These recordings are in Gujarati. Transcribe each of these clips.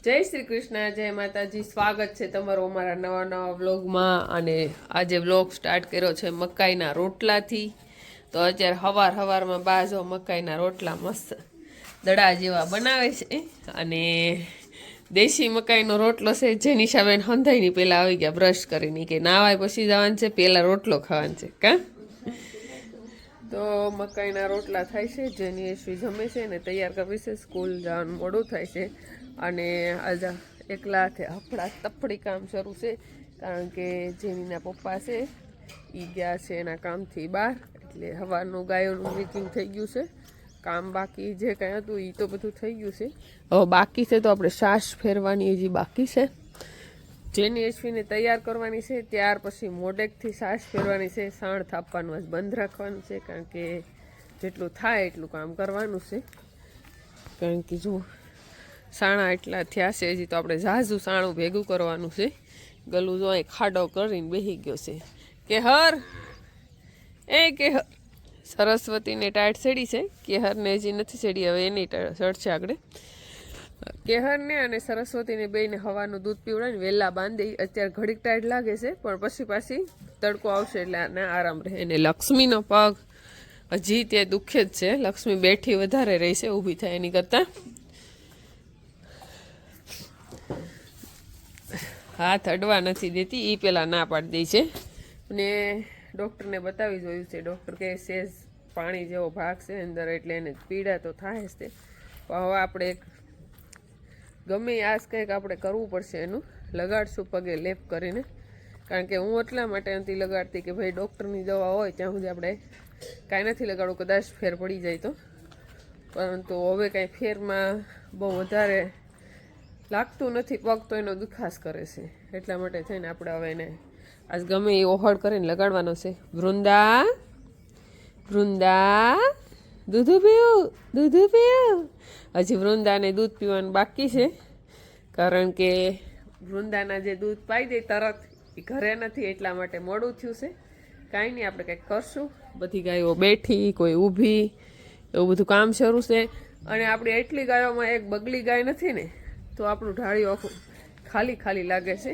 જય શ્રી કૃષ્ણ, જય માતાજી. સ્વાગત છે તમારું અમારા નવા વ્લોગમાં. અને આજે વ્લોગ સ્ટાર્ટ કર્યો છે મકાઈના રોટલાથી. તો અત્યારે હવારમાં બાજો મકાઈના રોટલા મસ્ત દડા જેવા બનાવે છે. અને દેશી મકાઈનો રોટલો છે. જેની સામે હંધાઈની પહેલાં આવી ગયા બ્રશ કરીને કે નાવાય પછી જવાનું છે, પહેલાં રોટલો ખાવાનો છે. કાં તો મકાઈના રોટલા થાય છે. જેની એસવી જમે છે ને તૈયાર કરવી છે. સ્કૂલ જવાનું મોડું થાય છે. અને આજે એકલા હાથે હફડા તફડી કામ શરૂ છે. કારણ કે જેનીના પપ્પા છે એ ગયા છે એના કામથી બહાર. એટલે સવારનું ગાયોનું મિલ્કિંગ થઈ ગયું છે. કામ બાકી જે કંઈ હતું એ તો બધું થઈ ગયું છે. હવે બાકી છે તો આપણે છાશ ફેરવાની હજી બાકી છે. જેની એસવીને તૈયાર કરવાની છે. ત્યાર પછી મોડેકથી છાશ ફેરવાની છે. સાણ થાપવાનું બંધ રાખવાનું છે. કારણ કે જેટલું થાય એટલું કામ કરવાનું છે. કારણ કે જો સાણા એટલા થયા છે હજી તો આપણે ઝાઝું સાણું ભેગું કરવાનું છે. ગલું જો અહીં ખાડો કરીને બેસી ગયો છે. કેહર કેહર સરસ્વતીને ટાઈટ ચડી છે. કેહરને હજી નથી ચડી, હવે એની ચડશે આગળ. કેહરને અને સરસ્વતીને બેયને હવાનું દૂધ પીવડાવીને વહેલા બાંધી. અત્યારે ઘડીક ટાઈટ લાગે છે પણ પછી પાછી તડકો આવશે એટલે આને આરામ રહે. અને લક્ષ્મીનો પગ હજી તે દુખે જ છે. લક્ષ્મી બેઠી વધારે રહી છે ઊભી થાય એની કરતાં. હાથ અડવા નથી દેતી, એ પહેલાં ના પાડી દે છે. અને ડૉક્ટરને બતાવી જોયું છે. ડૉક્ટર કહે સેજ પાણી જેવો ભાગ છે અંદર, એટલે એને પીડા તો થાય જ તે. પણ હવે આપણે ગમે આજ કંઈક આપણે કરવું પડશે. એનું લગાડશું પગે લેપ કરીને. કારણ કે હું એટલા માટે નથી લગાડતી કે ભાઈ ડૉક્ટરની દવા હોય ત્યાં સુધી આપણે કાંઈ નથી લગાડવું, કદાચ ફેર પડી જાય તો. પરંતુ હવે કાંઈ ફેરમાં બહુ વધારે લાગતું નથી. પગ તો એનો દુખાસ કરે છે. એટલા માટે થઈને આપણે હવે એને આજ ગમે એ ઓહળ કરીને લગાડવાનો છે. વૃંદા વૃંદા દૂધ પીવું. હજી વૃંદાને દૂધ પીવાનું બાકી છે. કારણ કે વૃંદાના જે દૂધ પાઈ દે તરત એ ઘરે નથી, એટલા માટે મોડું થયું છે. કાંઈ નહીં, આપણે કંઈક કરશું. બધી ગાયો બેઠી, કોઈ ઊભી, એવું બધું કામ શરૂ છે. અને આપણી એટલી ગાયોમાં એક બગલી ગાય નથી ને, તો આપણું ઢાળિયું આખું ખાલી ખાલી લાગે છે.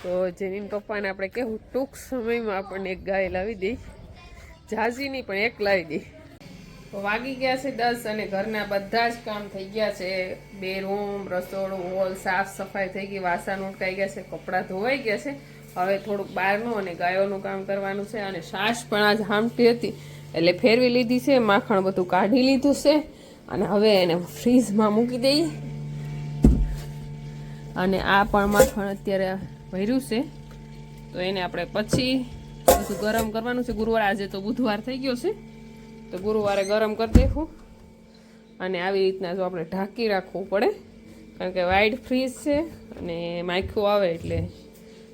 તો જેની પપ્પાને આપણે કહેવું ટૂંક સમયમાં આપણને એક ગાય લાવી દઈ. ઝાઝીની પણ એક લાવી દઈ. તો વાગી ગયા છે 10 અને ઘરના બધા જ કામ થઈ ગયા છે. 2 રૂમ, રસોડું, હોલ સાફ સફાઈ થઈ ગઈ. વાસણ ઉટકાઈ ગયા છે, કપડાં ધોવાઈ ગયા છે. હવે થોડુંક બહારનું અને ગાયોનું કામ કરવાનું છે. અને છાશ પણ આજ હામટી હતી એટલે ફેરવી લીધી છે. માખણ બધું કાઢી લીધું છે. અને હવે એને ફ્રીજમાં મૂકી દઈએ. અને આ પણ માખણ અત્યારે ભર્યું છે તો એને આપણે પછી બધું ગરમ કરવાનું છે. ગુરુવાર, આજે તો બુધવાર થઈ ગયો છે તો ગુરુવારે ગરમ કરી દેવું. અને આવી રીતના જો આપણે ઢાંકી રાખવું પડે, કારણ કે વાઇડ ફ્રીજ છે અને માખું આવે એટલે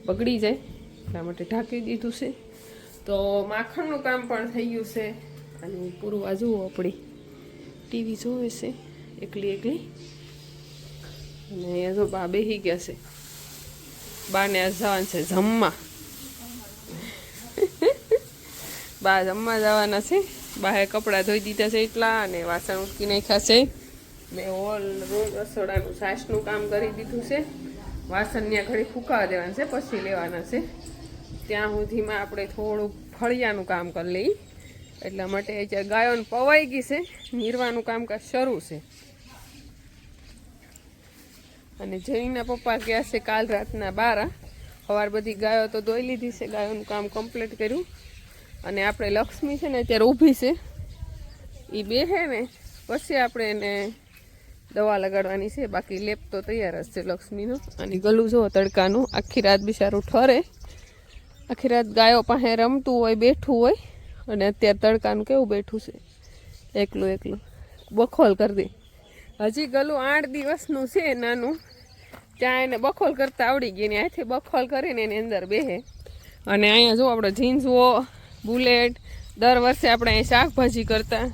બગડી જાય. એટલા માટે ઢાંકી દીધું છે. તો માખણનું કામ પણ થઈ ગયું છે. અને પૂરવા જુઓ આપણી ટીવી જોવે છે એકલી. અને અહીંયા જો બા બેસી ગયા છે. બાને આજ જવાનું છે જમવા. બા જમવા જવાના છે. બાએ કપડાં ધોઈ દીધા છે એટલા, અને વાસણ ઉટકી નાખ્યા છે. મેં રોજ રસોડાનું છાશનું કામ કરી દીધું છે. વાસણ ત્યાં ઘડી ફૂંકાવા દેવાના છે, પછી લેવાના છે. ત્યાં સુધીમાં આપણે થોડુંક ફળિયાનું કામ કરી લઈએ. એટલા માટે અત્યારે ગાયોને પવાઈ ગઈ છે. નીરવાનું કામકાજ શરૂ છે. અને જઈના પપ્પા ગયા છે કાલ રાતના 12. સવાર બધી ગાયો તો દોઈ લીધી છે. ગાયોનું કામ કમ્પ્લીટ કર્યું. અને આપણે લક્ષ્મી છે ને અત્યારે ઊભી છે. એ બેસે ને પછી આપણે એને દવા લગાડવાની છે. બાકી લેપ તો તૈયાર જ છે લક્ષ્મીનો. અને ગલું જો તડકાનું આખી રાત બિચારું ઠરે. આખી રાત ગાયો પાસે રમતું હોય, બેઠું હોય. અને અત્યારે તડકાનું કેવું બેઠું છે, એકલું બખોલ કરી દે. હજી ગલું 8 દિવસનું છે નાનું, ત્યાં એને બખોલ કરતાં આવડી ગઈ. ને અહીંથી બખોલ કરીને એની અંદર બેસે. અને અહીંયા જો આપણે ઝીંઝવો, બુલેટ, દર વર્ષે આપણે અહીં શાકભાજી કરતા,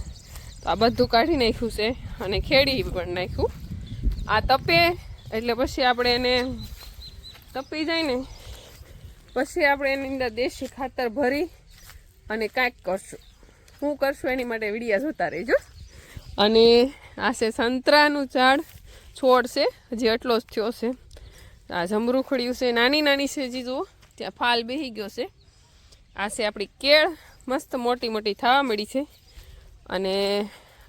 તો આ બધું કાઢી નાખ્યું છે. અને ખેડી પણ નાખ્યું. આ તપે એટલે પછી આપણે એને તપી જાય ને પછી આપણે એની અંદર દેશી ખાતર ભરી અને કાંઈક કરશું. શું કરશું એની માટે વિડીયા જોતા રહેજો. અને આ છે સંતરાનું ઝાડ. છોડ છે હજી એટલો જ થયો છે. આ જમરૂખડિયું છે, નાની નાની છે હજી જુઓ, ત્યાં ફાલ બેસી ગયો છે. આ છે આપણી કેળ, મસ્ત મોટી મોટી થવા મળી છે. અને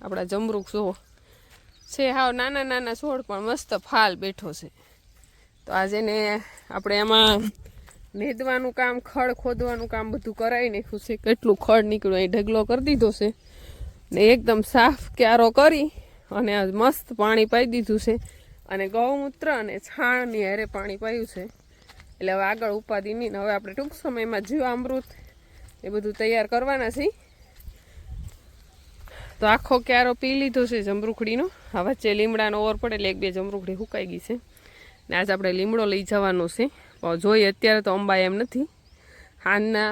આપણા જમરૂખ જુઓ છે, હાવ નાના નાના છોડ પણ મસ્ત ફાલ બેઠો છે. તો આજે ને આપણે એમાં નેદવાનું કામ, ખડ ખોદવાનું કામ બધું કરાવી નાખ્યું છે. કેટલું ખડ નીકળ્યું, અહીં ઢગલો કરી દીધો છે ને એકદમ સાફ ક્યારો કરી અને આ મસ્ત પાણી પાઈ દીધું છે. અને ગૌમૂત્ર અને છાણની હારે પાણી પાયું છે. એટલે હવે આગળ ઉપાધિ નહીં. હવે આપણે ટૂંક સમયમાં જીવામૃત એ બધું તૈયાર કરવાના છે. તો આખો ક્યારો પી લીધો છે જમરૂખડીનો. આ વચ્ચે લીમડાનો ઓર પડે એટલે 1-2 જમરૂખડી સુકાઈ ગઈ છે. ને આજે આપણે લીમડો લઈ જવાનો છે. જોઈએ અત્યારે તો અંબાય એમ નથી. હાનના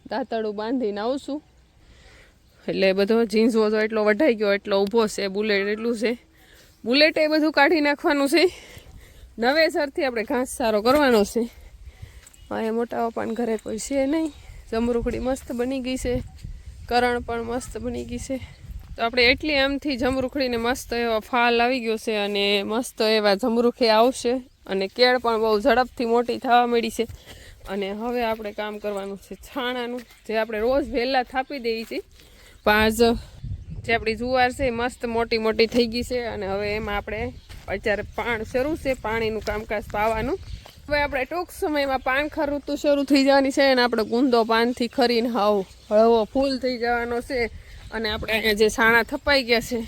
દાંતરડું બાંધીને આવશું. એટલે બધો જીન્સવો તો એટલો વઢાઈ ગયો, એટલો ઊભો છે. બુલેટ એટલું છે, બુલેટ એ બધું કાઢી નાખવાનું છે. નવેસરથી આપણે ઘાસ સારો કરવાનો છે. અહીંયા મોટા પપ્પાને ઘરે કોઈ છે નહીં. જમરૂખડી મસ્ત બની ગઈ છે, કરણ પણ મસ્ત બની ગઈ છે. તો આપણે એટલી આમથી જમરૂખડીને મસ્ત એવા ફાલ આવી ગયો છે અને મસ્ત એવા જમરૂખે આવશે. અને કેળ પણ બહુ ઝડપથી મોટી થવા મળી છે. અને હવે આપણે કામ કરવાનું છે છાણાનું, જે આપણે રોજ વહેલા થાપી દઈએ છીએ. પણ જે આપણી જુવાર છે મસ્ત મોટી મોટી થઈ ગઈ છે. અને હવે એમાં આપણે અત્યારે પાણ શરૂ છે, પાણીનું કામકાજ પાવાનું. હવે આપણે ટૂંક સમયમાં પાનખર ઋતુ શરૂ થઈ જવાની છે. અને આપણે ગુંદો પાનથી ખરીને હાવ હળવો ફૂલ થઈ જવાનો છે. અને આપણે અહીંયા જે છાણા થપાઈ ગયા છે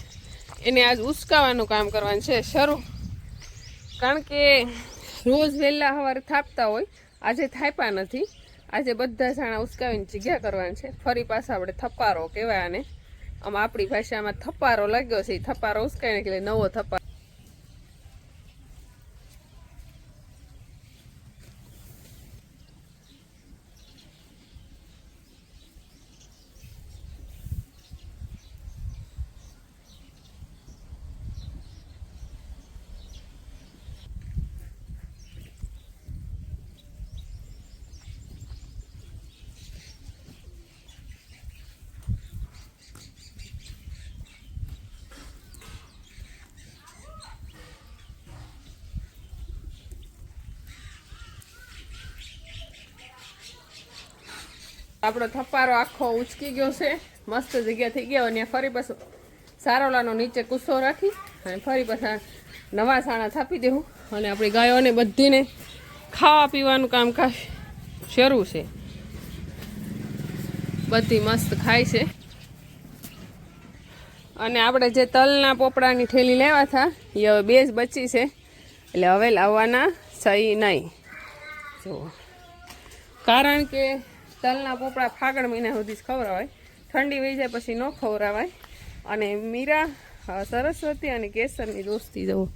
એને આજ ઉસકાવાનું કામ કરવાનું છે શરૂ. કારણ કે રોજ વહેલા સવારે થાપતા હોય, આજે થાપ્યા નથી. આજે બધા છાણા ઉસકાવીને જગ્યા કરવાની છે. ફરી પાછા આપણે થપારો કહેવાય આને. આમાં આપણી ભાષામાં થપારો લાગ્યો છે. થપારો ઉસકાઈને એટલે નવો થપારો. આપણો થપારો આખો ઉચકી ગયો છે, મસ્ત જગ્યા થઈ ગયા. અને ફરી પાછું સારોલાનો નીચે કુસ્સો રાખી અને ફરી પાછા નવા છાણા થાપી દેવું. અને આપણી ગાયોને બધીને ખાવા પીવાનું કામકાજ શરૂ છે. બધી મસ્ત ખાય છે. અને આપણે જે તલના પોપડાની થેલી લેવા હતા એ હવે 2 જ બચી છે. એટલે હવે લાવવાના સહી નહીં. જો કારણ કે તલના પોપડા ફાગણ મહિના સુધી જ ખવડાવાય, ઠંડી વહી જાય પછી ન ખવડાવાય. અને મીરા, સરસ્વતી અને કેસરની દોસ્તી જવું.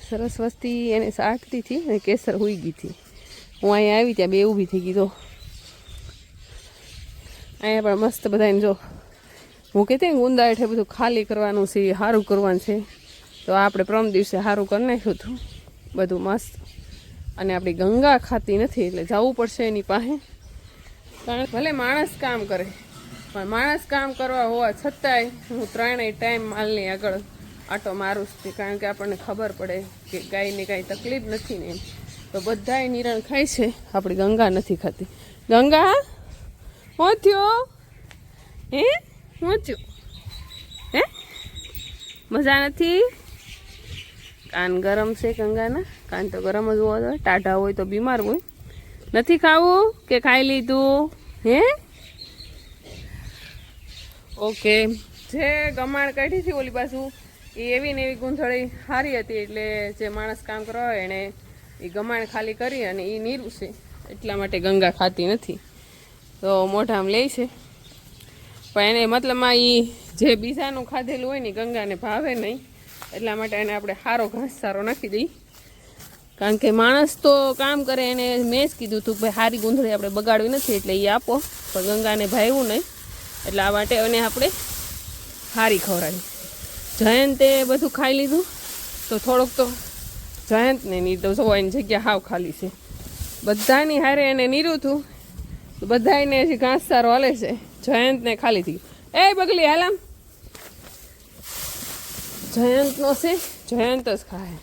સરસ્વતી એને સાટતી હતી અને કેસર હોઈ ગઈ હતી. હું અહીંયા આવી ત્યાં 2 ઊભી થઈ ગઈ. તો અહીંયા પણ મસ્ત બધાને જો હું કહેતી ને ગુંદા હેઠે બધું ખાલી કરવાનું છે, સારું કરવાનું છે. તો આપણે પ્રમ દિવસે સારું કરી નાખ્યું હતું બધું મસ્ત. અને આપણી ગંગા ખાતી નથી એટલે જવું પડશે એની પાસે. કારણ ભલે માણસ કામ કરે પણ માણસ કામ કરવા હોવા છતાંય હું 3 ટાઈમ માલની આગળ આટો મારું છું. કારણ કે આપણને ખબર પડે કે ગાયને કાંઈ તકલીફ નથી ને એમ. તો બધાય નિરણ ખાય છે, આપણી ગંગા નથી ખાતી. ગંગા શું થયો? હે શું થયું? હે મજા નથી? કાન ગરમ છે ગંગાના? કાન તો ગરમ જ હોવા જોઈએ. ટાઢા હોય તો બીમાર હોય. નથી ખાવું કે ખાઈ લીધું? હે ઓકે. જે ગમાણ કાઢી હતી ઓલી બાજુ એ એવી ને એવી ગૂંથળી સારી હતી. એટલે જે માણસ કામ કરવા હોય એણે એ ગમાણ ખાલી કરી અને એ નીરું છે. એટલા માટે ગંગા ખાતી નથી. તો મોઢામાં લે છે. પણ એને મતલબમાં એ જે બીજાનું ખાધેલું હોય ને ગંગાને ભાવે નહીં. એટલા માટે એને આપણે સારો ઘાસ સારો નાખી દઈએ. કારણ કે માણસ તો કામ કરે. એને મેં જ કીધું હતું ભાઈ સારી ગૂંથળી આપણે બગાડવી નથી એટલે એ આપો. પણ ગંગાને ભાવ્યું નહીં એટલે આ માટે એને આપણે સારી ખવડાવી. જયંતે બધું ખાઈ લીધું તો થોડુંક તો જયંતને નહીં તો જો એની જગ્યા હાવ ખાલી છે. બધાની હારે એને નીરું હતું તો બધાને હજી ઘાસ સારો હાલે છે. જયંતને ખાલી થઈ ગયું. એ બગલી હાલામ જયંતનો છે જયંત જ ખાય.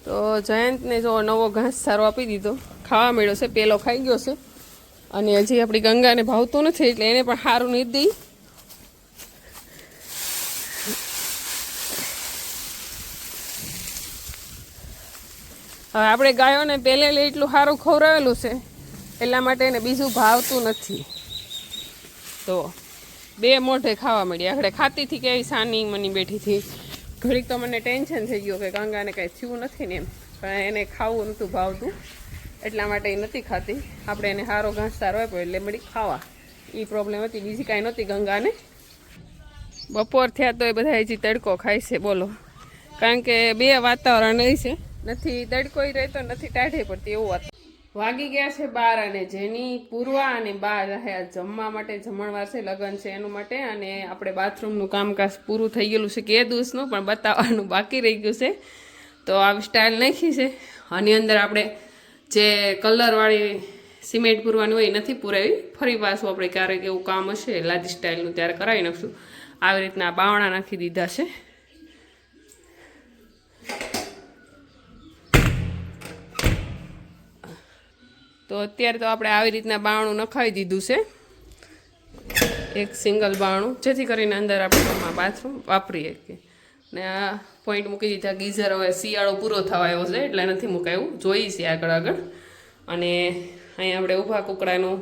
તો જયંતને જો નવો ઘાસ સારો આપી દીધો, ખાવા મળ્યો છે. પેલો ખાઈ ગયો છે અને હજી આપણી ગંગાને ભાવતું નથી એટલે એને પણ સારું નહીં દઈ. હવે આપણે ગાયોને પહેલે એટલું સારું ખવડાવેલું છે એટલા માટે એને બીજું ભાવતું નથી. તો 2 મોઢે ખાવા મળી. આખડે ખાતીથી કેવી સાની મની બેઠીથી. ઘડીક તો મને ટેન્શન થઈ ગયું કે ગંગાને કાંઈ થયું નથી ને એમ, પણ એને ખાવું નહોતું ભાવતું એટલા માટે એ નથી ખાતી. આપણે એને સારો ઘાસ સારો આપ્યો એટલે મળી ખાવા. એ પ્રોબ્લેમ હતી, બીજી કાંઈ નહોતી ગંગાને. બપોર થયા તો એ બધા હજી તડકો ખાય છે બોલો, કારણ કે 2 વાતાવરણ રહી છે, નથી તડકોય રહેતો નથી ટાઢે પડતી એવું વાત. વાગી ગયા છે 12 અને જેની પૂર્વા અને બા રહે જમવા માટે. જમણવાર છે, લગ્ન છે એનું માટે. અને આપણે બાથરૂમનું કામકાજ પૂરું થઈ ગયેલું છે કે દિવસનું, પણ બતાવવાનું બાકી રહી ગયું છે. તો આવી સ્ટાઇલ નાખી છે. આની અંદર આપણે જે કલરવાળી સિમેન્ટ પૂરવાની હોય નથી પૂરાવી. ફરી પાછું આપણે ક્યારેક એવું કામ હશે લાદી સ્ટાઇલનું ત્યારે કરાવી નાખશું. આવી રીતના બાવણા નાખી દીધા છે. તો અત્યારે તો આપણે આવી રીતના બાવણું નખાવી દીધું છે, એક સિંગલ બાવણું, જેથી કરીને અંદર આપણે બાથરૂમ વાપરીએ કે. ને આ પોઈન્ટ મૂકી દીધા. ગીઝર હવે શિયાળો પૂરો થવા આવ્યો છે એટલે નથી મુકાયું, જોઈ છે આગળ. અને અહીંયા આપણે ઊભા કુકડાનું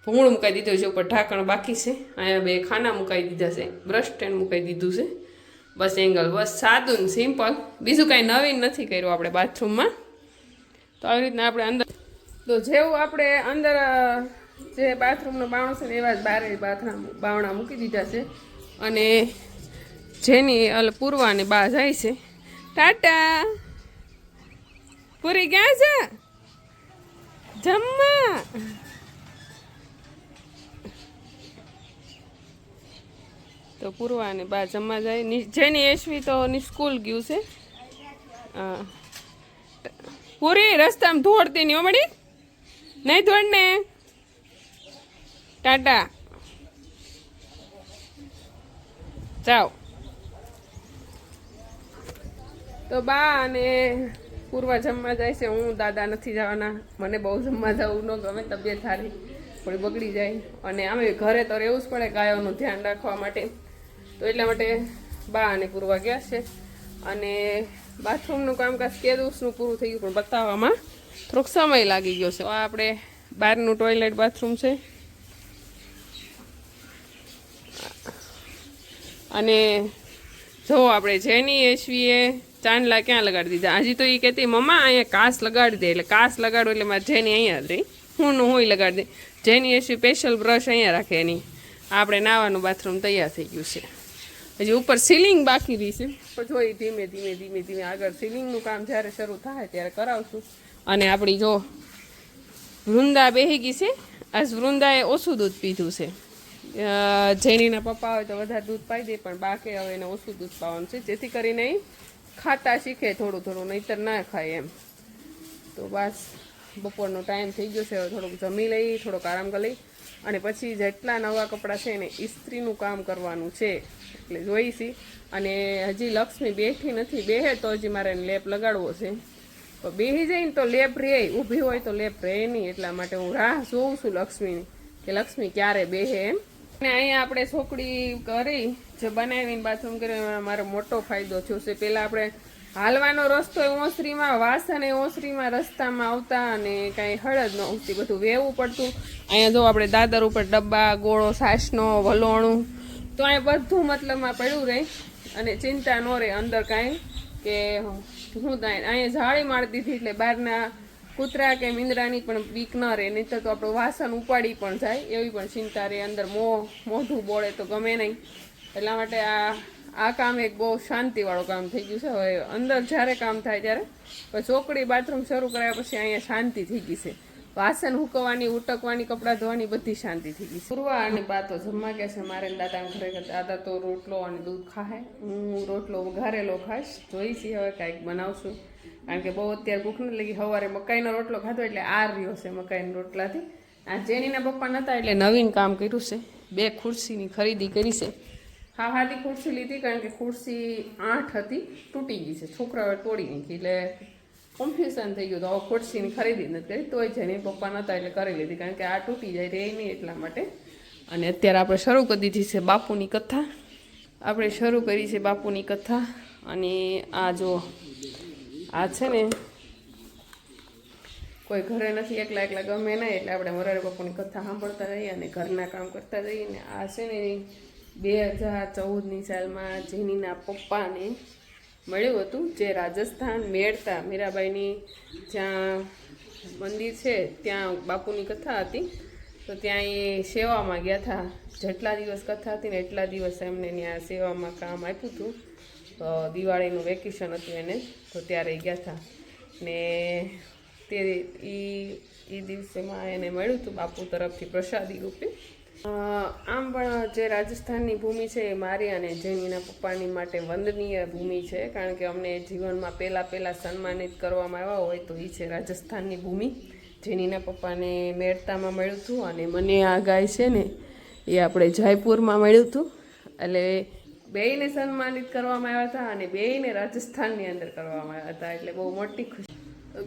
ભૂંગળું મુકાઈ દીધું છે, ઉપર ઢાંકણ બાકી છે. અહીંયા 2 ખાના મુકાઈ દીધા છે, બ્રશ સ્ટેન્ડ મુકાઈ દીધું છે. બસ એંગલ, બસ સાદું સિમ્પલ, બીજું કાંઈ નવીન નથી કર્યું આપણે બાથરૂમમાં. તો આવી રીતના આપણે અંદર, તો જેવું આપણે અંદર જે બાથરૂમનું બાવણું છે ને એવા જ બારે બાવણા મૂકી દીધા છે. અને જેની પૂર્વા અને બા જાય છે. ટાટા પૂરી ક્યાં છે જમવા? તો પૂર્વા અને બા જમવા જાય. જેની એશવી તો સ્કૂલ ગયું છે. પૂરી રસ્તામાં દોડતી નહીં મળી, નહીં દોડને. ટાટા જાઓ. તો બા અને પૂર્વા જમવા જાય છે. હું દાદા નથી જવાના, મને બહુ જમવા જવું ન ગમે, તબિયત સારી થોડી બગડી જાય. અને આમે ઘરે તો રહેવું જ પડે ગાયોનું ધ્યાન રાખવા માટે. તો એટલા માટે બા અને પૂર્વા ગયા છે. અને બાથરૂમનું કામકાજ કે દિવસનું પૂરું થઈ ગયું, પણ બતાવવામાં થોડોક સમય લાગી ગયો છે. આ આપણે બહારનું ટોયલેટ બાથરૂમ છે. અને જો આપણે જેની એશવીએ ચાંદલા ક્યાં લગાડી દીધા. હજી તો એ કહેતી મમ્મા અહીંયા કાચ લગાડી દે, એટલે કાચ લગાડો એટલે મારે જેની અહીંયા જ રહી, હું હોય લગાડી દે. જેની એશવી સ્પેશિયલ બ્રશ અહીંયા રાખે એની. આપણે નાવાનું બાથરૂમ તૈયાર થઈ ગયું છે. હજી ઉપર સીલિંગ બાકી રહી છે, પણ જોઈ ધીમે ધીમે આગળ સીલિંગનું કામ જ્યારે શરૂ થાય ત્યારે કરાવશું. અને આપણી જો વૃંદા બેહી ગઈ છે. આજ વૃંદાએ ઓછું દૂધ પીધું છે. જેનીના પપ્પા હોય તો વધારે દૂધ પાઈ દે, પણ બાકી હવે એને ઓછું દૂધ પાવાનું છે, જેથી કરીને ખાતા શીખે થોડું, નહીંતર ના ખાય એમ. તો બસ બપોરનો ટાઈમ થઈ ગયો છે. હવે થોડુંક જમી લઈ, થોડોક આરામ કરી લઈ, અને પછી જેટલા નવા કપડાં છે એને ઇસ્ત્રીનું કામ કરવાનું છે એટલે જોઈશી. અને હજી લક્ષ્મી બેઠી નથી, બેહે તો હજી મારે લેપ લગાડવો છે. તો બેસી જઈને તો લેપ રહે, ઊભી હોય તો લેપ રહે નહીં. એટલા માટે હું રાહ જોઉં છું લક્ષ્મીની, કે લક્ષ્મી ક્યારે બેહે એમ. અને અહીંયા આપણે છોકડી કરી જે બનાવીને બાથરૂમ કરી, મારો મોટો ફાયદો થયો છે. પહેલાં આપણે હાલવાનો રસ્તો ઓસરીમાં, વાસણ ઓસરીમાં રસ્તામાં આવતા અને કાંઈ હળદ ન ઉઠતી, બધું વેવું પડતું. અહીંયા જો આપણે દાદર ઉપર ડબ્બા, ગોળો, છાશનો, વલોણું, તો અહીંયા બધું મતલબમાં પડ્યું રહે અને ચિંતા ન રહે અંદર કાંઈ કે હું થાય. અહીંયા જાળી મારી દીધી એટલે બહારના કૂતરા કે મીંદડાની પણ બીક ન રહે, નહીં તો આપણું વાસણ ઉપાડી પણ જાય એવી પણ ચિંતા રહે. અંદર મોઢું બોળે તો ગમે નહીં. એટલા માટે આ કામ એક બહુ શાંતિવાળું કામ થઈ ગયું છે. હવે અંદર જ્યારે કામ થાય ત્યારે ચોકડી બાથરૂમ શરૂ કર્યા પછી અહીંયા શાંતિ થઈ ગઈ છે. વાસણ હુકવવાની, ઉટકવાની, કપડાં ધોવાની બધી શાંતિ થઈ ગઈ. પૂર્વા અને બા તો જમવા ગયા છે. મારે દાદાને ખરેખર દાદા તો રોટલો અને દૂધ ખાય, હું રોટલો વઘારેલો ખાઈશ. જોઈશી હવે કાંઈક બનાવશું, કારણ કે બહુ અત્યારે ભૂખ નથી લાગી. સવારે મકાઈનો રોટલો ખાધો એટલે આર રહ્યો છે મકાઈના રોટલાથી. આ જેનીના પપ્પા નહોતા એટલે નવીન કામ કર્યું છે. 2 ખુરશીની ખરીદી કરી છે. હા હાદી ખુરશી લીધી કારણ કે ખુરશી 8 હતી, તૂટી ગઈ છે, છોકરાઓએ તોડી નાખી એટલે કન્ફ્યુઝન થઈ ગયું. તો હવે ખુરશીની ખરીદી નથી કરી, તોય છે ને પપ્પા નહોતા એટલે કરી લીધી કારણ કે આ તૂટી જાય રહે નહીં એટલા માટે. અને અત્યારે આપણે શરૂ કરી દીધી છે બાપુની કથા. આપણે શરૂ કરી છે બાપુની કથા. અને આ જો આ છે ને કોઈ ઘરે નથી, એકલા એકલા ગમે નહીં એટલે આપણે મોરારી બાપુની કથા સાંભળતા રહીએ અને ઘરના કામ કરતા રહીએ. ને આ છે ને 2014ની સાલમાં જેનીના પપ્પાને મળ્યું હતું, જે રાજસ્થાન મેળતા મીરાબાઈની જ્યાં મંદિર છે ત્યાં બાપુની કથા હતી. તો ત્યાં એ સેવામાં ગયા હતા. જેટલા દિવસ કથા હતી ને એટલા દિવસ એમને ત્યાં સેવામાં કામ આપ્યું હતું. દિવાળીનું વેકેશન હતું એને, તો ત્યારે ગયા હતા. ને તે એ દિવસેમાં એને મળ્યું હતું બાપુ તરફથી પ્રસાદી રૂપે. આમ પણ જે રાજસ્થાનની ભૂમિ છે એ મારી અને જેનીના પપ્પાની માટે વંદનીય ભૂમિ છે, કારણ કે અમને જીવનમાં પહેલાં સન્માનિત કરવામાં આવ્યા હોય તો એ છે રાજસ્થાનની ભૂમિ. જેનીના પપ્પાને મેળતામાં મળ્યું હતું અને મને આ ગાય છે ને એ આપણે જયપુરમાં મળ્યું હતું. એટલે બેયને સન્માનિત કરવામાં આવ્યા હતા અને બેયને રાજસ્થાનની અંદર કરવામાં આવ્યા હતા, એટલે બહુ મોટી ખુશી.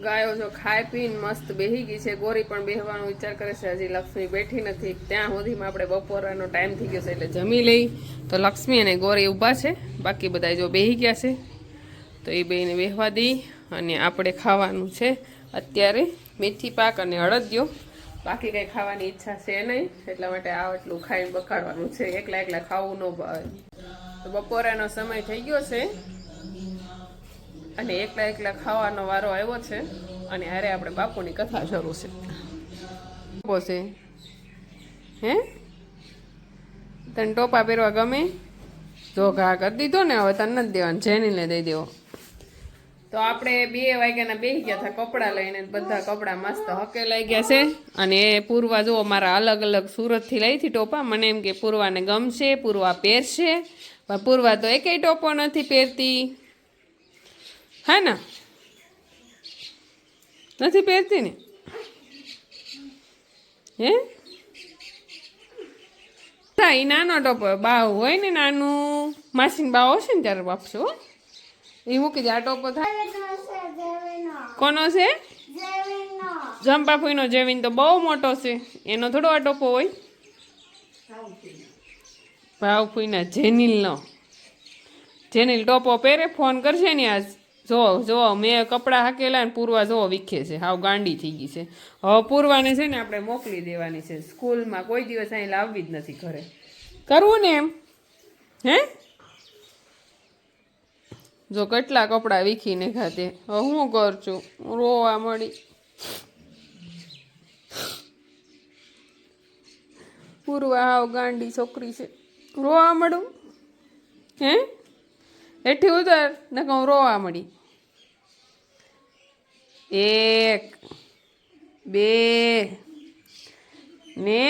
ગાયો જો ખાઈ પીને મસ્ત બેસી ગઈ છે. ગોરી પણ બેસવાનો વિચાર કરે છે, હજી લક્ષ્મી બેઠી નથી. ત્યાં સુધીમાં આપણે બપોરનો ટાઈમ થઈ ગયો છે એટલે જમી લઈ. તો લક્ષ્મી અને ગોરી ઊભા છે, બાકી બધા જો બેસી ગયા છે. તો એ બેને બેસવા દઈ અને આપણે ખાવાનું છે અત્યારે મેથી પાક અને અડદિયો. બાકી કંઈ ખાવાની ઈચ્છા છે નહીં, એટલા માટે આ એટલું ખાઈને બકાડવાનું છે. એકલા એકલા ખાવું ન ભાવે. તો બપોરાનો સમય થઈ ગયો છે અને એકલા એકલા ખાવાનો વારો આવ્યો છે. અને હારે આપણે બાપુની કથા શરૂ છે. છે હે તને ટોપા પહેરવા ગમે? જો ઘા કરી દીધો ને, હવે તને નથી દેવાનું, જેનીને દઈ દેવો. તો આપણે 2 વાગ્યાના બેસી ગયા હતા કપડાં લઈને. બધા કપડાં મસ્ત હકેલાઈ ગયા છે. અને એ પૂર્વા જો મારા અલગ અલગ સુરતથી લઈ હતી ટોપા. મને એમ કે પૂર્વાને ગમશે, પૂર્વા પહેરશે, પણ પૂર્વા તો એકેય ટોપો નથી પહેરતી. હા ને, નથી પહેરતી ને? હે એ નાનો ટોપો બાવ હોય ને, નાનું માસીન બાવ હશે ને ત્યારે વાપશો. એ મૂકી દે. આ ટોપો થાય કોનો છે? જંપાફુઈનો. જેવીન તો બહુ મોટો છે, એનો થોડો આ ટોપો હોય. ભાવફુઈના જેનીલનો. જેનીલ ટોપો પહેરે, ફોન કરશે ને આજ. જો મેં કપડાં હાકેલા ને પૂર્વા જો વીખે છે, હાવ ગાંડી થઈ ગઈ છે. હવે પૂર્વાને છે ને આપણે મોકલી દેવાની છે સ્કૂલમાં. કોઈ દિવસ અહીં લાવવી જ નથી ઘરે. કરવું ને એમ? હે જો કેટલા કપડાં વીખીને ખાતે. હવે હું કરશું? રોવા મળી. પૂર્વા હાવ ગાંડી છોકરી છે, રોવા મળું. હે એઠી ઉતર ને કહું રોવા મળી. 1 2 ને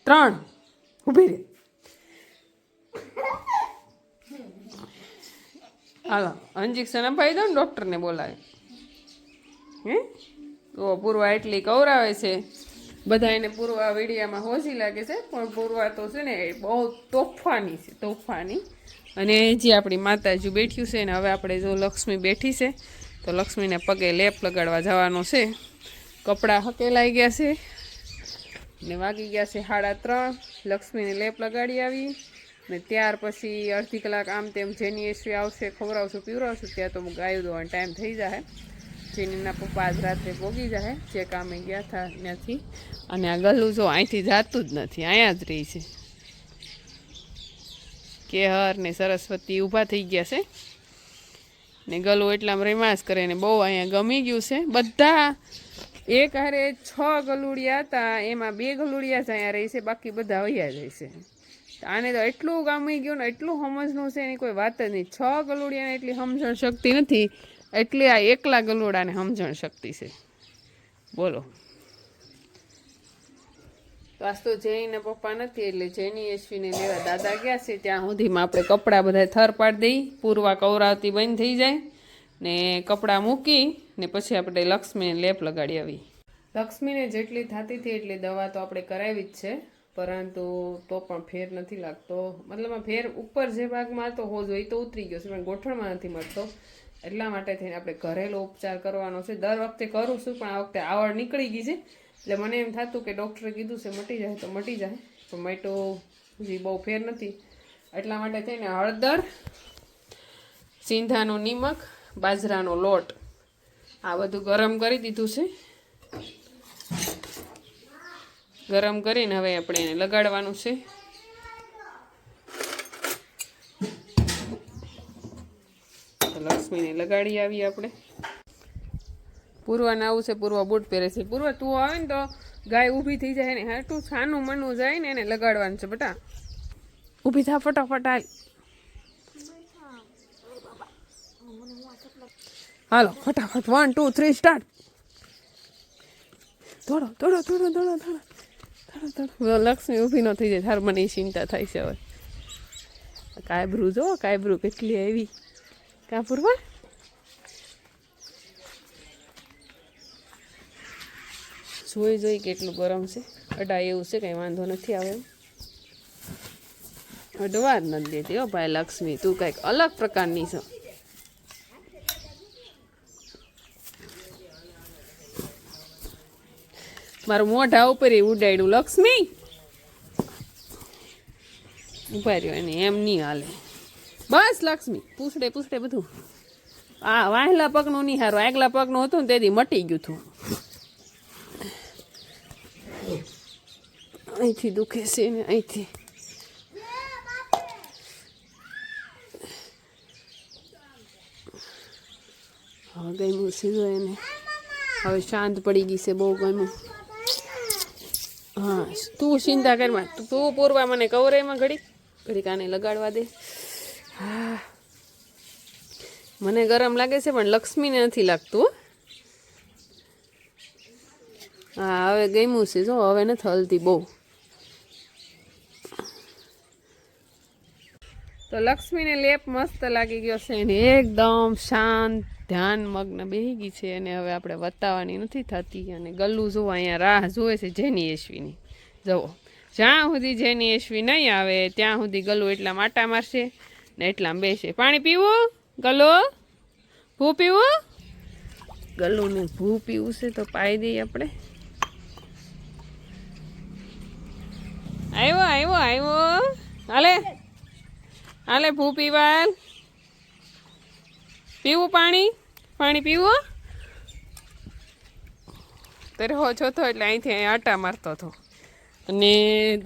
3 ઊભી રે. હાલો ઇન્જેક્શન અપાવી દો ને, ડૉક્ટરને બોલાવે. હે તો પૂર્વા એટલી કવરાવે છે બધા એને. પૂર્વા વીડિયામાં હોશી લાગે છે, પણ પૂર્વા તો છે ને બહુ તોફાની છે, તોફાની. અને જે આપણી માતાજી બેઠ્યું છે ને, હવે આપણે જો લક્ષ્મી બેઠી છે તો લક્ષ્મીને પગે લેપ લગાડવા જવાનો છે. કપડાં હકેલાઈ ગયા છે ને વાગી ગયા છે 3:30. લક્ષ્મીને લેપ લગાડી આવી ને ત્યાર પછી અડધી કલાક આમ તેમ જેની એસવી આવશે, ખવડાવશું પીવડાવશું. ત્યાં તો ગાયો દોવાનો ટાઈમ થઈ જાય. જેનીના પપ્પા આજ રાત્રે પોગી જાય, જે કામે ગયા હતા ત્યાંથી. અને આ ગલું જો અહીંથી જાતું જ નથી, અહીંયા જ રહી છે. કેહર ને સરસ્વતી ઊભા થઈ ગયા છે ને ગલું એટલામાં રેમાસ કરે ને બહુ અહીંયા ગમી ગયું છે. બધા એક હારે 6 ગલુડિયા હતા, એમાં 2 ગલુડિયા જ અહીંયા રહી છે, બાકી બધા વૈયા જાય છે. આને તો એટલું ગમી ગયું ને, એટલું સમજનું છે એની કોઈ વાત જ નહીં. 6 ગલુડિયાને એટલી સમજણ શક્તિ નથી, એટલી આ એકલા ગલુડાને સમજણ શક્તિ છે. બોલો. આજ તો જેનીના પપ્પા નથી એટલે જેની એસવીને લેવા દાદા ગયા છે. ત્યાં સુધીમાં આપણે કપડાં બધા થર પાડી દઈ. પૂર્વા કવરાવતી બંધ થઈ જાય ને કપડાં મૂકી ને પછી આપણે લક્ષ્મીને લેપ લગાડી આવી. લક્ષ્મીને જેટલી થતી હતી એટલી દવા તો આપણે કરાવી જ છે. પરંતુ તો પણ ફેર નથી લાગતો. મતલબ ફેર ઉપર જે ભાગમાં હતો હોજો એ તો ઉતરી ગયો છે, પણ ગોઠણમાં નથી મળતો. એટલા માટે થઈને આપણે ઘરેલું ઉપચાર કરવાનો છે. દર વખતે કરું છું, પણ આ વખતે આવડ નીકળી ગઈ છે. એટલે મને એમ થતું કે ડૉક્ટરે કીધું છે મટી જાય તો મટી જાય, પણ મટો હજી બહુ ફેર નથી. એટલા માટે થઈને હળદર, સિંધાનું નિમક, બાજરાનો લોટ આ બધું ગરમ કરી દીધું છે. ગરમ કરીને હવે આપણે એને લગાડવાનું છે. લક્ષ્મીને લગાડી આવીએ આપણે. પૂર્વાને આવું છે, પૂર્વા બૂટ પહેરે છે. પૂર્વા તું આવે ને તો ગાય ઊભી થઈ જાય ને હાટું છાનું મનવું જાય ને એને લગાડવાનું છે. બેટા ઊભી થા ફટાફટ. હાલો ફટાફટ 1 2 3 સ્ટાર્ટ. થોડો થોડો થોડો થોડો થોડો થોડો. લક્ષ્મી ઊભી ન થઈ જાય તાર મને ચિંતા થાય છે હવે. કાયબ્રુ જો કાયબ્રુ કેટલી આવી કાં પૂરવા. જોઈ કેટલું ગરમ છે. અડા એવું છે કંઈ વાંધો નથી આવે એમ. અડવા જ નથી દેતી હો ભાઈ લક્ષ્મી, તું કંઈક અલગ પ્રકારની છો. મારું મોઢા ઉપર ઉડાડ્યું લક્ષ્મી. ઉભા રહ્યો એને એમ નહીં હાલે. બસ લક્ષ્મી પૂછડે પૂછડે બધું. આ વાહેલા પગનું નહીં હારું, આગલા પગનું હતું ને તેથી મટી ગયું હતું. અહીંથી દુખે છે ને અહીંથી. હવે ગમ્યું સીધો એને. હવે શાંત પડી ગઈ છે બહુ ગમ્યું. હા તું ચિંતા કરમાં, તું પૂરવા મને કવરેમાં ઘડી કાને લગાડવા દે. હા મને ગરમ લાગે છે પણ લક્ષ્મીને નથી લાગતું. હા હવે ગમ્યું છે જો, હવે નથી હલતી બહુ. તો લક્ષ્મીને લેપ મસ્ત લાગી ગયો છે ને એકદમ શાંત ધ્યાન મગ્ન બેસી ગઈ છે. અને હવે આપણે વતાવવાની નથી થતી. અને ગલ્લું જુઓ અહીંયા રાહ જોવે છે જેની એશવીની. જુઓ જ્યાં સુધી જેની એશવી નહીં આવે ત્યાં સુધી ગલ્લું એટલા માટા મારશે ને એટલામાં બેસે. પાણી પીવું ગલ્લો? ભૂ પીવું? ગલ્લુને ભૂ પીવું છે તો પાઈ દઈએ આપણે. આવ્યો આવ્યો આવ્યો. હાલે હાલે ભૂ પીવાલ. પીવું પાણી? પાણી પીવું? તારે હો જોતો એટલે અહીંથી અહીં આટા મારતો હતો. અને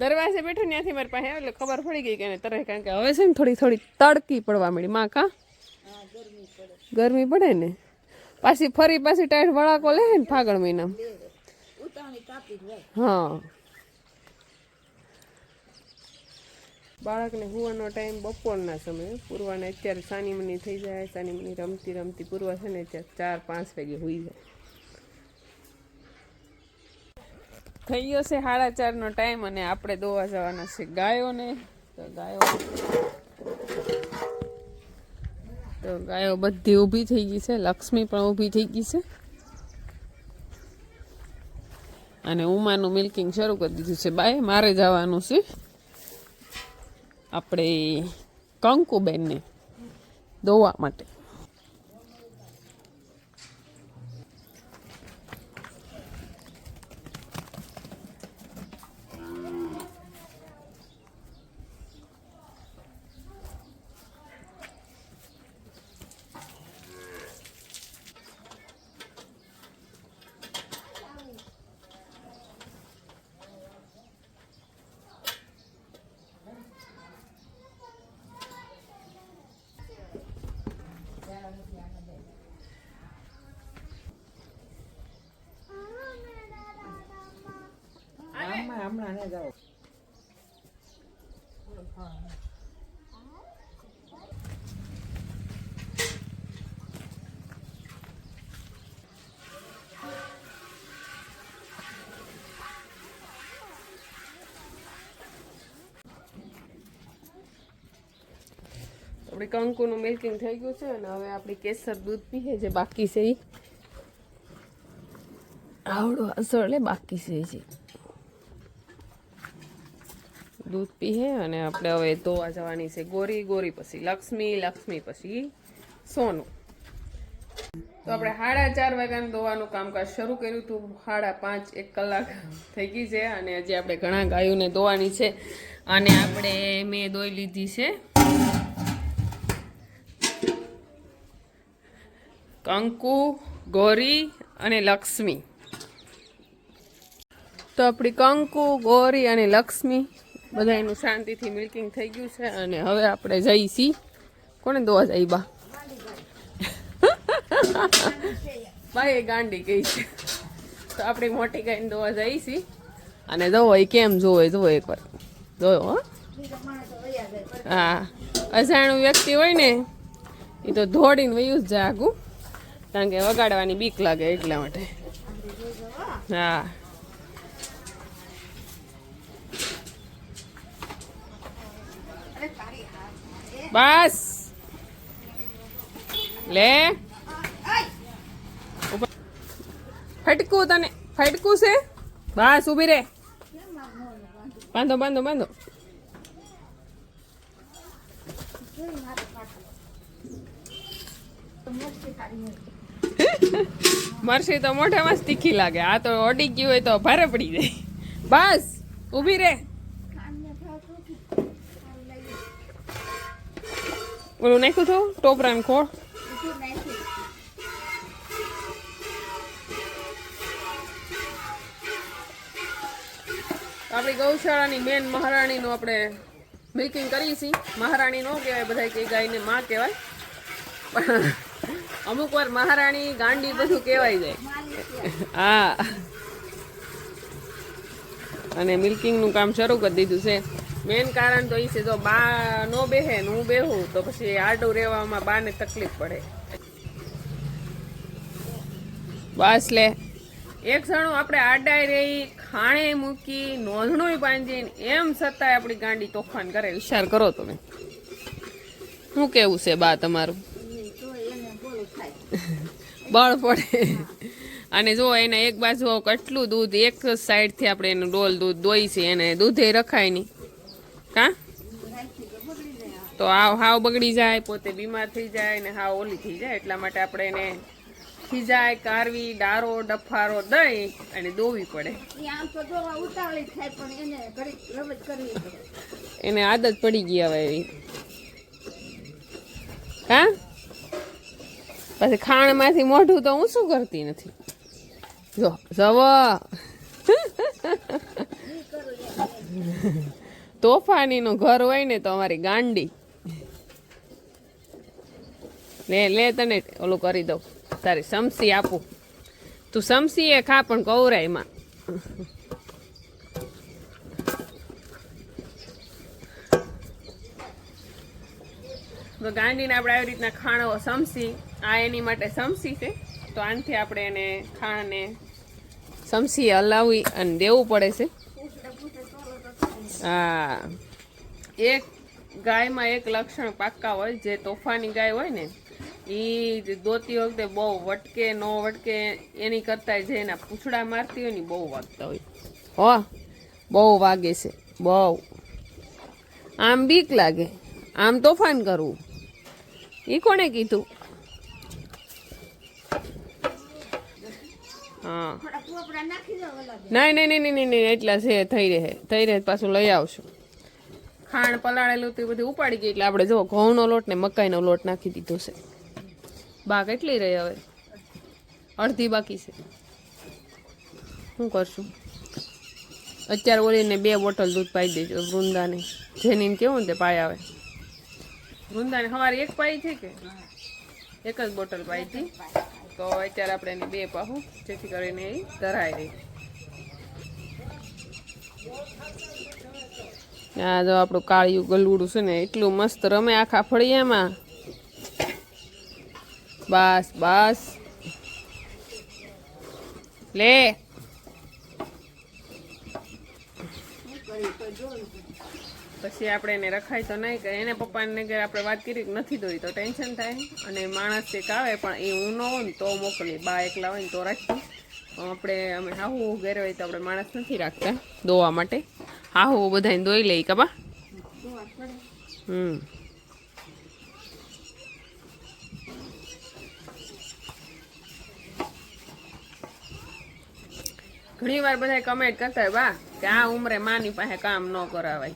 દરવાજે બેઠો ત્યાંથી મારી પાસે એટલે ખબર પડી ગઈ કે તરે, કારણ કે હવે છે ને થોડી થોડી તડકી પડવા મળી. માં કાં ગરમી પડે ને પાછી ફરી પાછી ટાઈટ વળાકો લે ને ફાગણ મહિનામાં. હા બાળકને હુવાનો ટાઈમ બપોરના સમયે. પૂર્વાને અત્યારે સાનીમની થઈ જાય. સાનીમની રમતી રમતી પૂર્વા છે ને અત્યારે 4-5 વાગે હોઈ જાય. થઈ ગયો છે 4:30નો ટાઈમ અને આપણે દોવા જવાના છે ગાયોને. તો ગાયો બધી ઊભી થઈ ગઈ છે. લક્ષ્મી પણ ઊભી થઈ ગઈ છે. અને ઉમાનું મિલ્કિંગ શરૂ કરી દીધું છે બાય. મારે જવાનું છે આપણે કંકુબેનને દોવા માટે. હમણાં ને જાઓ. આપણે કંકુનું મિલ્કિંગ થઈ ગયું છે અને હવે આપણી કેસર દૂધ પીએ જે બાકી છે એ આવડો અસળે બાકી છે. દૂધ પીએ અને આપણે હવે ધોવા જવાની છે ગોરી, ગોરી પછી લક્ષ્મી, લક્ષ્મી પછી સોનું. તો આપણે 4:30 વાગ્યાનું ધોવાનું કામકાજ શરૂ કર્યું હતું. 5:30 1 કલાક થઈ ગઈ છે અને હજી આપણે ઘણા ગાયોને ધોવાની છે. અને આપણે મેં ધોઈ લીધી છે કંકુ, ગોરી અને લક્ષ્મી. તો આપણી કંકુ, ગોરી અને લક્ષ્મી બધાનું શાંતિથી મિલ્કિંગ થઈ ગયું છે. અને હવે આપણે જઈશી કોને ધોવા જઈ બા ભાઈ ગાંડી ગઈ છે. તો આપણી મોટી ગાયને ધોવા જઈશી અને જોવો એ કેમ જોવે જોવો એકવાર જોયો. હો હા, અજાણું વ્યક્તિ હોય ને એ તો દોડીને વયું જ જાય આગું, કારણ કે વગાડવાની બીક લાગે એટલા માટે. હા બસ લે ફટકું, તને ફટકું છે બસ ઊભી રે, બાંધો બાંધો બાંધો. મરસી તો મોઢામાં જ તીખી લાગે, આ તો અડી ગયું હોય તો ભારે પડી જાય. બસ ઊભી રે. ઓલું નાખ્યું તો ટોપરાનું ખોળ. આપણી ગૌશાળાની મેન મહારાણીનું આપણે મિલ્કિંગ કરીએ છીએ. મહારાણી નો કહેવાય, બધા કે ગાયને માં કહેવાય, પણ અમુક વાર મહારાણી ગાંડી બધું કહેવાય જાય. હા, અને મિલ્કિંગનું કામ શરૂ કરી દીધું છે. મેન કારણ તો એ છે, જો બા નો બેહે ને હું બેહું તો પછી આડું રહેવામાં બાને તકલીફ પડે. બસ લે, એક જણું આપણે આડાઈ રહી, ખાણે મૂકી, નોંધણું બાંધીને એમ છતાંય આપણી ગાંડી તોફાન કરે. વિચાર કરો તમે, શું કેવું છે બા તમારું? બળ પડે. અને જો એને એક બાજુ કેટલું દૂધ એક સાઈડથી આપણે એનું ડોલ દૂધ દોઈ છે, એને દૂધે રખાય નહીં કા, તો હાવ બગડી જાય, પોતે બીમાર થઈ જાય ને હાવ ઓલી થઈ જાય. એટલા માટે આપણે એને ખીજાય, કારવી, ડારો ડફારો દઈ અને દોવી પડે. એને આદત પડી ગઈ હવે એવી હા. પછી ખાણમાંથી મોઢું તો હું શું કરતી નથી. જો જવો તોફાનીનું ઘર હોય ને તો અમારી ગાંડી. લે લે, તને ઓલું કરી દઉં, તારી સમસી આપું. તું સમસી એ ખા પણ કૌરાયમાં. તો ગાંડીને આપણે આવી રીતના ખાણો સમસી, આ એની માટે સમસી છે, તો આનાથી આપણે એને ખાણને સમસી હલાવી અને દેવું પડે છે. હા, એક ગાયમાં એક લક્ષણ પાક્કા હોય, જે તોફાની ગાય હોય ને એ દોતી વખતે બહુ વટકે ન વટકે એની કરતાં જે એના પૂંછડા મારતી હોય ને બહુ વાગતા હોય. હો બહુ વાગે છે, બહુ. આમ બીક લાગે, આમ તોફાન કરવું એ કોણે કીધું? હા, નહીં નહીં નહીં નહીં નહીં, એટલા છે, થઈ રહે પાછું લઈ આવશું. ખાણ પલાળેલું તો બધું ઉપાડી ગઈ, એટલે આપણે જો ઘઉંનો લોટ ને મકાઈનો લોટ નાખી દીધો છે. બા કેટલી રહી હવે? અડધી બાકી છે. શું કરશું? અત્યારે ઓલીને 2 બોટલ દૂધ પાઈ દેજો વૃંદાને. જેની કેવું ને તે પાય આવે. વૃંદાને સવારે 1 પાઈ છે કે 1 જ બોટલ પાઈ હતી, તો અત્યારે આપણે એને 2 પાહું, જેથી કરીને એ ધરાય રહી. આ જો આપણું કાળિયું ગલુડું છે ને એટલું મસ્ત રમે આખા ફળિયામાં. બસ બસ લે. પછી આપણે એને રખાય તો નહીં કે એને પપ્પાને ઘરે આપણે વાત કરી કે નથી દોઈ તો ટેન્શન થાય. અને માણસ એક આવે પણ એ હું ન હોય ને તો મોકલીએ, બા એકલા હોય ને તો રાખીએ. અમે હાહુ ઘરે હોય તો આપણે માણસ નથી રાખતા દોવા માટે. હા હું બધાને દોઈ લઈ કબા ઘણી વાર બધા કમેન્ટ કરતા હોય બા કે આ ઉંમરે માની પાસે કામ ન કરાવાય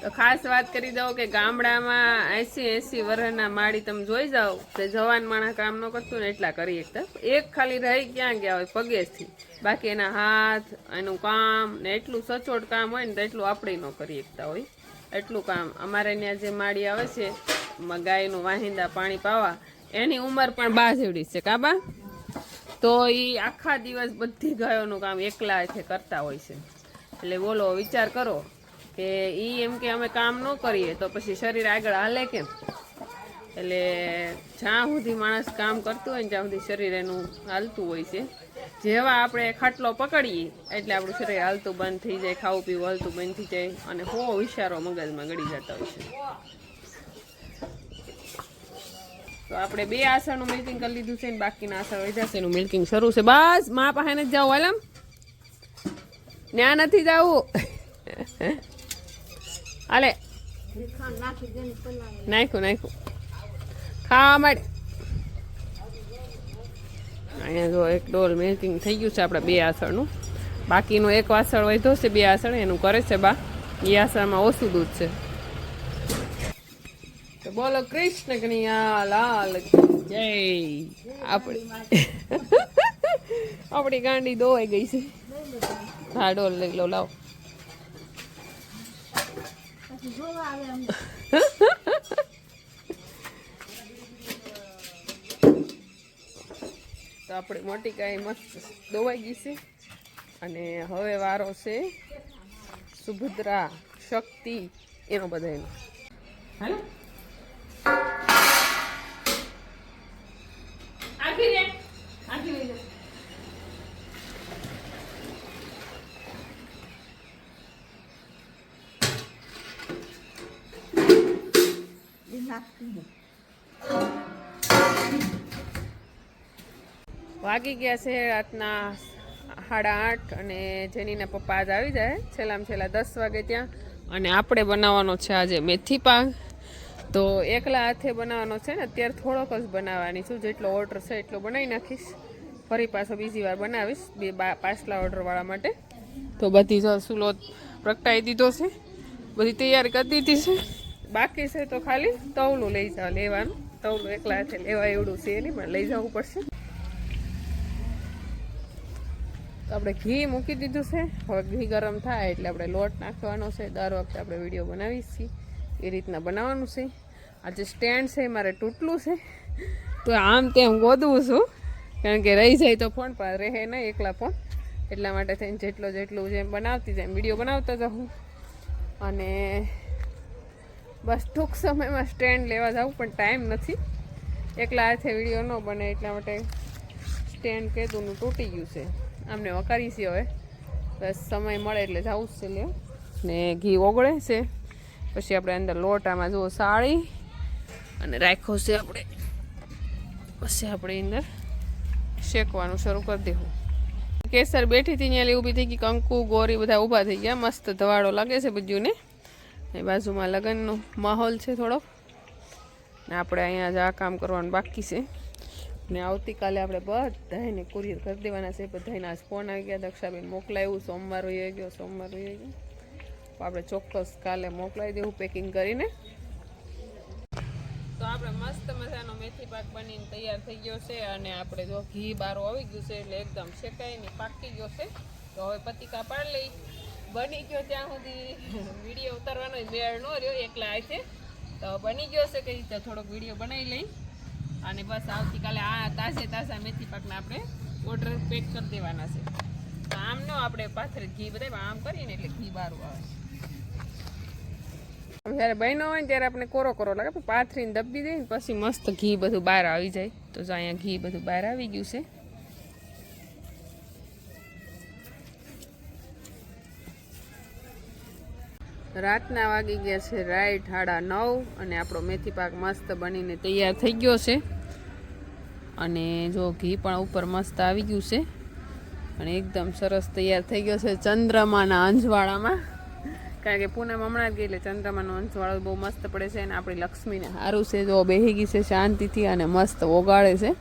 તો ખાસ વાત કરી દઉં કે ગામડામાં 80 વર્ષના માળી તમે જોઈ જાઓ કે જવાન માણસ કામ ન કરતું ને એટલા કરી શકતા એક ખાલી રહી ક્યાં ગયા હોય પગેથી બાકી એના હાથ એનું કામ ને એટલું સચોટ કામ હોય ને તો એટલું આપણે ન કરી શકતા હોય એટલું કામ અમારે ત્યાં જે માળી આવે છે ગાયનું વાહિંદા પાણી પાવા એની ઉંમર પણ 12 જેવડી છે કાબા તો એ આખા દિવસ બધી ગાયોનું કામ એકલા હાથે કરતા હોય છે એટલે બોલો વિચાર કરો કે એ એમ કે અમે કામ ન કરીએ તો પછી શરીર આગળ હાલે કેમ એટલે જ્યાં સુધી માણસ કામ કરતું હોય ને ત્યાં સુધી શરીર એનું હાલતું હોય છે જેવા આપણે ખાટલો પકડીએ એટલે આપણું શરીર હાલતું બંધ થઈ જાય ખાવું પીવું હાલતું બંધ થઈ જાય અને વિચારો મગજમાં ગળી જતા હોય છે તો આપણે 2 આસળનું મિલ્કિંગ કરી લીધું છે ને બાકીના આસળ વધ્યા છે એનું મિલ્કિંગ શરૂ છે બસ મા પાસે જ જાવ વાલમ ત્યાં નથી જવું હાલે નાખ્યું ખાવા માટે અહીંયા જો એક ડોલ મિલ્કિંગ થઈ ગયું છે આપણે 2 આસળનું બાકીનું 1 વાસળ વધ્યો છે 2 આસળ એનું કરે છે બા એ આસળમાં ઓછું દૂધ છે તો બોલો કૃષ્ણ કનૈયા લાલ જય આપણી ગાંડી દોવાઈ ગઈ છે હા ડોલ લઈ લો લાવો તો આપણી મોટી ગાય મસ્ત દોવાઈ ગઈ છે અને હવે વારો છે સુભદ્રા શક્તિ એનો બધાનો હાલો વાગી ગયા છે રાતના 8:30 અને જેનીના પપ્પા આજ આવી જાય છેલ્લામાં છેલ્લા 10 વાગે ત્યાં અને આપણે બનાવવાનો છે આજે મેથી પાક તો એકલા હાથે બનાવવાનો છે ને અત્યારે થોડોક જ બનાવવાની છું જેટલો ઓર્ડર છે એટલો બનાવી નાખીશ ફરી પાછો બીજી વાર બનાવીશ 2 પાછલા ઓર્ડરવાળા માટે તો બધી જ સુલો પ્રગટાવી દીધો છે બધી તૈયારી કરી દીધી છે બાકી છે તો ખાલી તવલું લઈ જાવ લેવાનું તવલું એકલા હાથે લેવા એવડું છે નહીં પણ લઈ જવું પડશે તો આપણે ઘી મૂકી દીધું છે હવે ઘી ગરમ થાય એટલે આપણે લોટ નાખવાનો છે દર વખતે આપણે વિડીયો બનાવીએ છીએ એ રીતના બનાવવાનું છે આ જે સ્ટેન્ડ છે મારે તૂટલું છે તો આમ તેમ ગોદવું છું કારણ કે રહી જાય તો ફોન પર રહે નહીં એકલા ફોન એટલા માટે થઈને જેટલું જેમ બનાવતી જાય વિડીયો બનાવતા જાઉં અને બસ ટૂંક સમયમાં સ્ટેન્ડ લેવા જાઉં પણ ટાઈમ નથી એકલા હાથે વિડીયો ન બને એટલા માટે સ્ટેન્ડ કીધુંનું તૂટી ગયું છે આમને વકારી છે હવે બસ સમય મળે એટલે જવું જ છે લે ને ઘી ઓગળે છે પછી આપણે અંદર લોટ આમાં જુઓ સાળી અને રાખ્યો છે આપણે પછી આપણે અંદર શેકવાનું શરૂ કરી દેવું કેસર બેઠી હતી ત્યાં ઊભી થઈ ગઈ કંકુ ગોરી બધા ઊભા થઈ ગયા મસ્ત ધવાડો લાગે છે બધું ને એ બાજુમાં લગ્નનો માહોલ છે થોડો ને આપણે અહીંયા જ આ કામ કરવાનું બાકી છે ને આવતીકાલે આપણે બધાને કુરિયર કરી દેવાના છે બધાને આજ ફોન આવી ગયા દક્ષાબેન મોકલાવ્યું સોમવાર હોઈ ગયો તો આપણે ચોક્કસ કાલે મોકલાવી દેવું પેકિંગ કરીને તો આપણે મસ્ત મજાનો મેથી પાક બનીને તૈયાર થઈ ગયો છે અને આપણે જો ઘી બારો આવી ગયું છે એટલે એકદમ શેકાઈને પાકી ગયો છે તો હવે પતિકા પાડી લઈ બની ગયો ત્યાં સુધી વિડીયો ઉતારવાનો મેળ ન રહ્યો એકલા છે તો બની ગયો છે કઈ રીતે થોડોક વિડીયો બનાવી લઈ અને બસ આવતીકાલે આ તાજા મેથી પાકના આપણે ઓર્ડર પેક કરી દેવાના છે તો આમ ન આપણે પાથરે ઘી બધા આમ કરીને એટલે ઘી બારું આવે જ્યારે બહેનો હોય ને ત્યારે આપણે કોરો લાગે પણ પાથરીને દબી દઈએ ને પછી મસ્ત ઘી બધું બહાર આવી જાય તો અહીંયા ઘી બધું બહાર આવી ગયું છે રાતના વાગી ગયા છે રાઈટ 9:30 અને આપણો મેથી પાક મસ્ત બનીને તૈયાર થઈ ગયો છે અને જો ઘી પણ ઉપર મસ્ત આવી ગયું છે અને એકદમ સરસ તૈયાર થઈ ગયો છે ચંદ્રમાના અંજવાળામાં, કારણ કે પૂનમ હમણાં જ ગઈ એટલે ચંદ્રમાનો અંજવાળો બહુ મસ્ત પડે છે. અને આપણી લક્ષ્મીને સારું છે, જો બેહી ગઈ છે શાંતિથી અને મસ્ત ઓગાળે છે.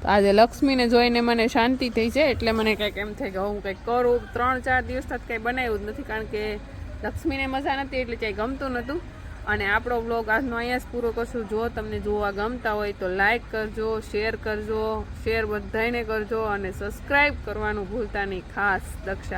તો આજે લક્ષ્મીને જોઈને મને શાંતિ થઈ છે, એટલે મને કંઈક એમ થાય કે હું કંઈક કરું. 3-4 દિવસ થતાં કંઈ બનાવ્યું જ નથી, કારણ કે લક્ષ્મીને મજા નથી એટલે ક્યાંય ગમતું નહોતું. અને આપણો વ્લોગ આજનો અહીંયા જ પૂરો કરશું. જો તમને જોવા ગમતા હોય તો લાઈક કરજો, શેર કરજો, શેર બધાને કરજો અને સબસ્ક્રાઈબ કરવાનું ભૂલતા નહીં ખાસ. દક્ષા.